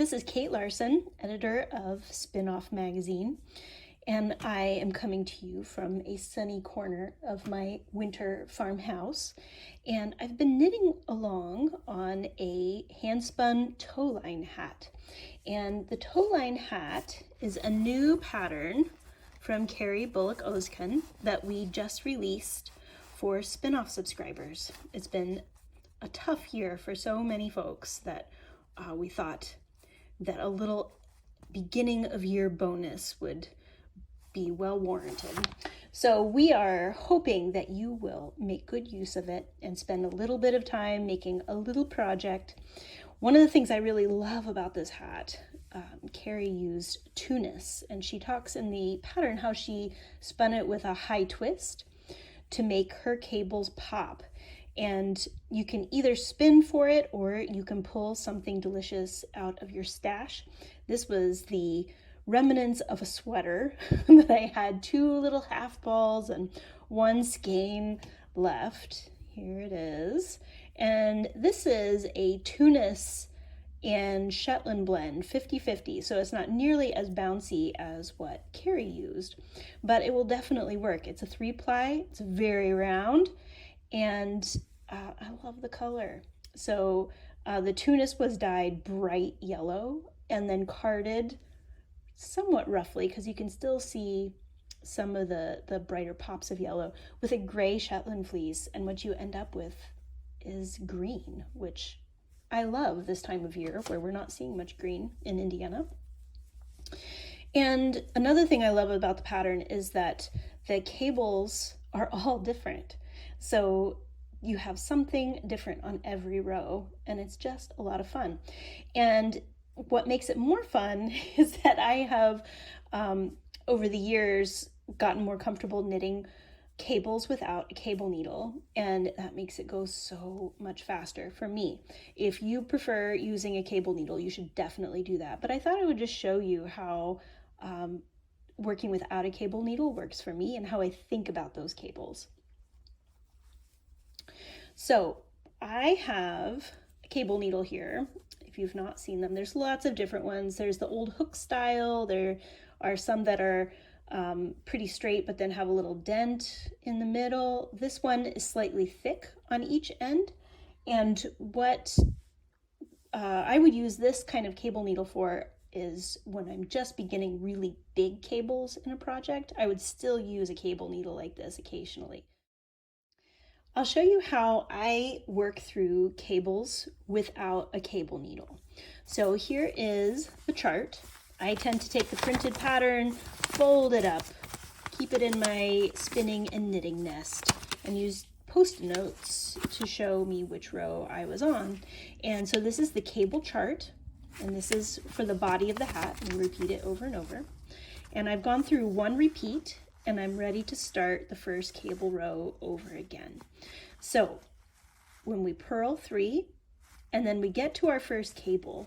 This is Kate Larson, editor of Spin-Off Magazine, and I am coming to you from a sunny corner of my winter farmhouse. And I've been knitting along on a hand-spun Towline hat. And the Towline hat is a new pattern from Carrie Bullock-Ozkan that we just released for Spin-Off subscribers. It's been a tough year for so many folks that we thought that a little beginning of year bonus would be well warranted. So we are hoping that you will make good use of it and spend a little bit of time making a little project. One of the things I really love about this hat, Carrie used tunis, and she talks in the pattern how she spun it with a high twist to make her cables pop. And you can either spin for it or you can pull something delicious out of your stash. This was the remnants of a sweater that I had 2 little half balls and 1 skein left. Here it is. And this is a Tunis and Shetland blend, 50-50. So it's not nearly as bouncy as what Carrie used, but it will definitely work. It's a 3-ply, it's very round, and I love the color. So the Tunis was dyed bright yellow and then carded somewhat roughly, because you can still see some of the brighter pops of yellow, with a gray Shetland fleece. And what you end up with is green, which I love this time of year where we're not seeing much green in Indiana. And another thing I love about the pattern is that the cables are all different. So you have something different on every row, and it's just a lot of fun. And what makes it more fun is that I have, over the years, gotten more comfortable knitting cables without a cable needle, and that makes it go so much faster for me. If you prefer using a cable needle, you should definitely do that. But I thought I would just show you how working without a cable needle works for me and how I think about those cables. So I have a cable needle here. If you've not seen them, there's lots of different ones. There's the old hook style. There are some that are pretty straight but then have a little dent in the middle. This one is slightly thick on each end. And what I would use this kind of cable needle for is when I'm just beginning really big cables in a project. I would still use a cable needle like this occasionally. I'll show you how I work through cables without a cable needle. So here is the chart. I tend to take the printed pattern, fold it up, keep it in my spinning and knitting nest, and use Post-it notes to show me which row I was on. And so this is the cable chart, and this is for the body of the hat, and repeat it over and over. And I've gone through 1 repeat, and I'm ready to start the first cable row over again. So when we purl 3 and then we get to our first cable,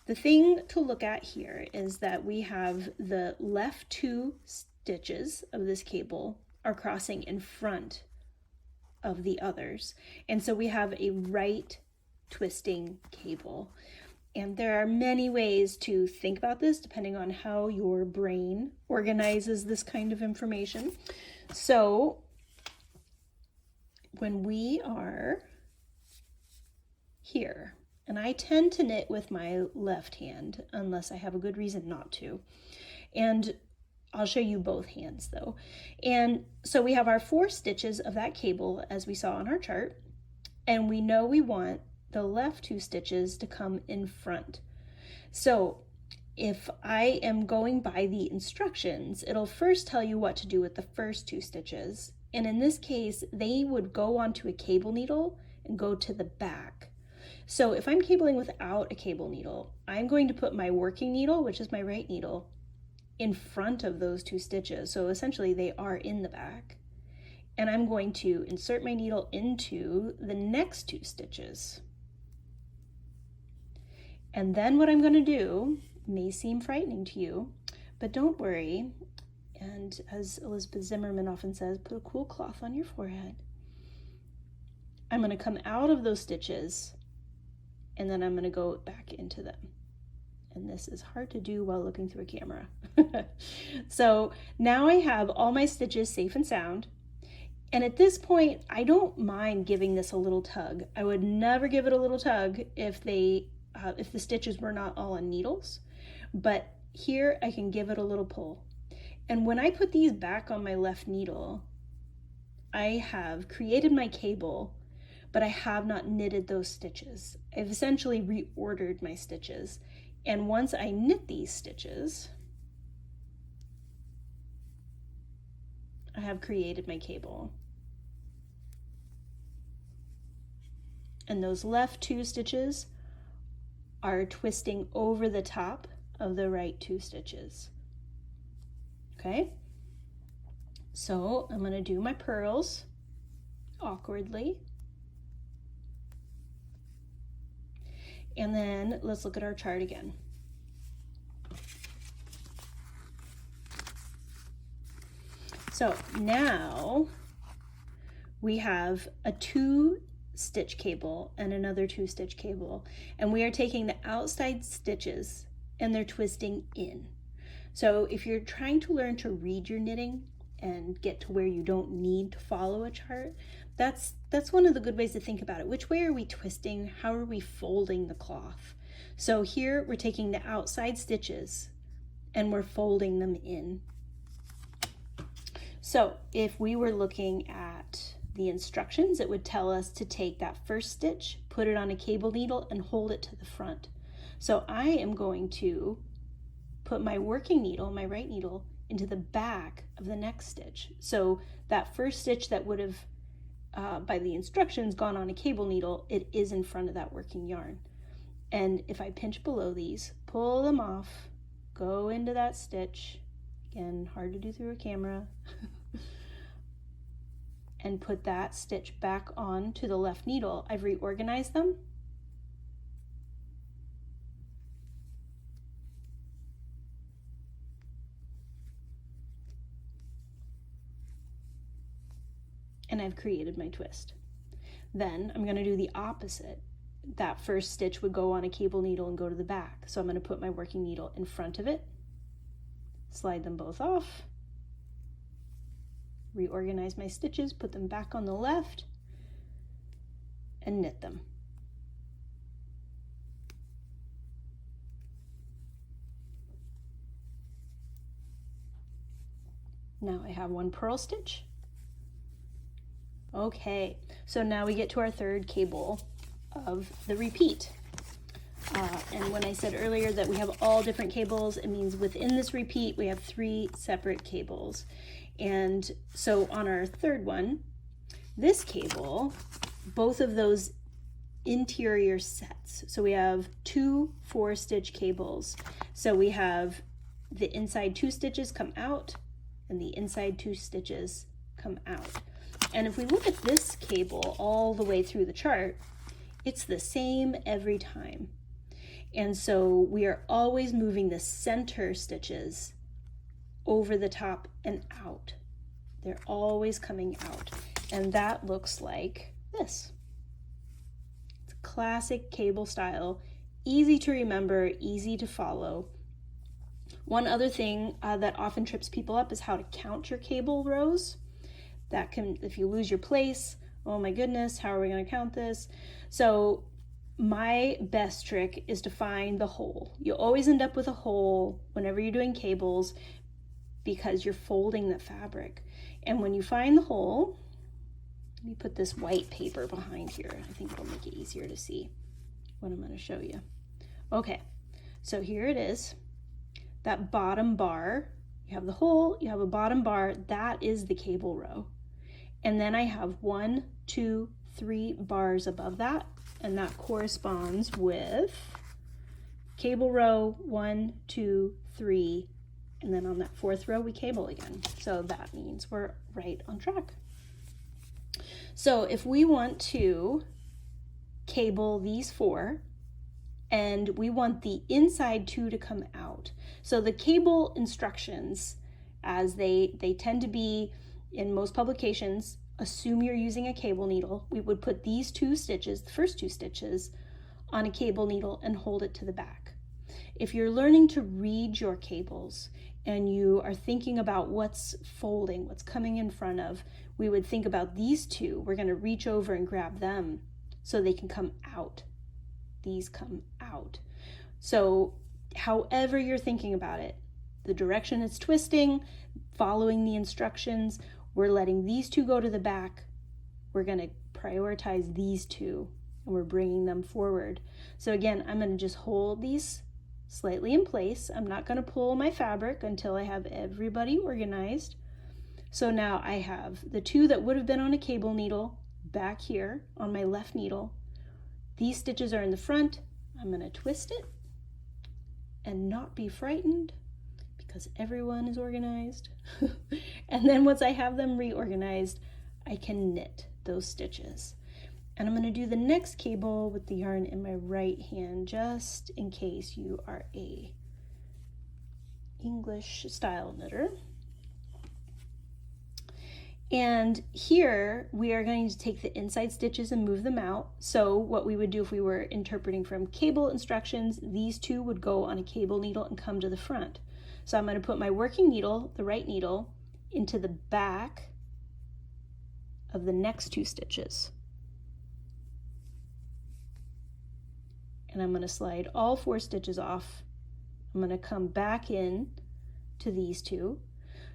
the thing to look at here is that we have the left 2 stitches of this cable are crossing in front of the others. And so we have a right twisting cable. And there are many ways to think about this depending on how your brain organizes this kind of information. So when we are here, and I tend to knit with my left hand unless I have a good reason not to, and I'll show you both hands though. And so we have our 4 stitches of that cable as we saw on our chart, and we know we want the left 2 stitches to come in front. So if I am going by the instructions, it'll first tell you what to do with the first 2 stitches. And in this case, they would go onto a cable needle and go to the back. So if I'm cabling without a cable needle, I'm going to put my working needle, which is my right needle, in front of those 2 stitches. So essentially they are in the back. And I'm going to insert my needle into the next 2 stitches. And then what I'm going to do may seem frightening to you, but don't worry. And as Elizabeth Zimmerman often says, put a cool cloth on your forehead. I'm going to come out of those stitches, and then I'm going to go back into them. And this is hard to do while looking through a camera. So now I have all my stitches safe and sound. And at this point, I don't mind giving this a little tug. I would never give it a little tug if the stitches were not all on needles, but here I can give it a little pull. And when I put these back on my left needle, I have created my cable, but I have not knitted those stitches. I've essentially reordered my stitches. And once I knit these stitches, I have created my cable. And those left 2 stitches are twisting over the top of the right 2 stitches. Okay, so I'm going to do my purls awkwardly. And then let's look at our chart again. So now we have a 2-stitch cable and another 2-stitch cable, and we are taking the outside stitches and they're twisting in. So if you're trying to learn to read your knitting and get to where you don't need to follow a chart, that's one of the good ways to think about it. Which way are we twisting? How are we folding the cloth? So here we're taking the outside stitches and we're folding them in. So if we were looking at the instructions, it would tell us to take that first stitch, put it on a cable needle, and hold it to the front. So I am going to put my working needle, my right needle, into the back of the next stitch. So that first stitch that would have, by the instructions, gone on a cable needle, it is in front of that working yarn. And if I pinch below these, pull them off, go into that stitch, again, hard to do through a camera, and put that stitch back on to the left needle, I've reorganized them. And I've created my twist. Then I'm going to do the opposite. That first stitch would go on a cable needle and go to the back. So I'm going to put my working needle in front of it, slide them both off, reorganize my stitches, put them back on the left, and knit them. Now I have one purl stitch. Okay, so now we get to our third cable of the repeat. And when I said earlier that we have all different cables, it means within this repeat we have 3 separate cables. And so on our third one, this cable, both of those interior sets. So we have 2 4-stitch cables. So we have the inside 2 stitches come out and the inside 2 stitches come out. And if we look at this cable all the way through the chart, it's the same every time. And so we are always moving the center stitches over the top and out. They're always coming out. And that looks like this. It's a classic cable style, easy to remember, easy to follow. One other thing that often trips people up is how to count your cable rows. That can, if you lose your place, oh my goodness, how are we going to count this? So my best trick is to find the hole. You'll always end up with a hole whenever you're doing cables because you're folding the fabric. And when you find the hole, let me put this white paper behind here. I think it'll make it easier to see what I'm going to show you. Okay, so here it is. That bottom bar, you have the hole, you have a bottom bar, that is the cable row. And then I have 1, 2, 3 bars above that, and that corresponds with cable row 1, 2, 3, and then on that 4th row we cable again. So that means we're right on track. So if we want to cable these 4, and we want the inside 2 to come out. So the cable instructions, as they tend to be in most publications, assume you're using a cable needle. We would put these 2 stitches, the first 2 stitches, on a cable needle and hold it to the back. if you're learning to read your cables and you are thinking about what's folding, what's coming in front of, we would think about these two. We're going to reach over and grab them so they can come out. These come out. So however you're thinking about it, the direction it's twisting, following the instructions, we're letting these two go to the back. We're going to prioritize these two and we're bringing them forward. So again, I'm going to just hold these slightly in place. I'm not going to pull my fabric until I have everybody organized. So now I have the two that would have been on a cable needle back here on my left needle. These stitches are in the front. I'm going to twist it and not be frightened because everyone is organized. And then once I have them reorganized, I can knit those stitches. And I'm going to do the next cable with the yarn in my right hand, just in case you are a English style knitter. And here we are going to take the inside stitches and move them out. So what we would do if we were interpreting from cable instructions, these two would go on a cable needle and come to the front. So I'm going to put my working needle, the right needle, into the back of the next two stitches. And I'm going to slide all 4 stitches off. I'm going to come back in to these two.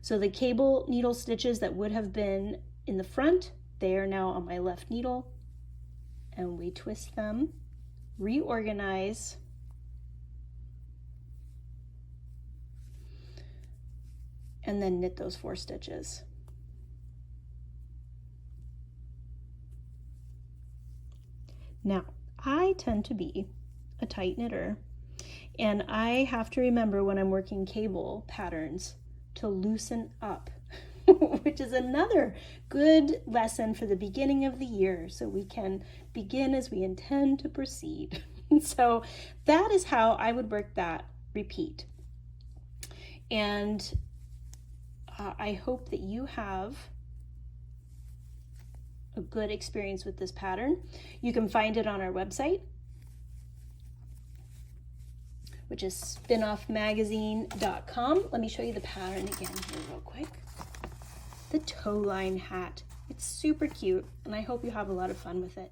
So the cable needle stitches that would have been in the front, they are now on my left needle, and we twist them, reorganize, and then knit those 4 stitches. Now, I tend to be a tight knitter, and I have to remember when I'm working cable patterns to loosen up, which is another good lesson for the beginning of the year, so we can begin as we intend to proceed. So that is how I would work that repeat. And I hope that you have a good experience with this pattern. You can find it on our website, which is spinoffmagazine.com. Let me show you the pattern again here real quick. The Towline Hat. It's super cute, and I hope you have a lot of fun with it.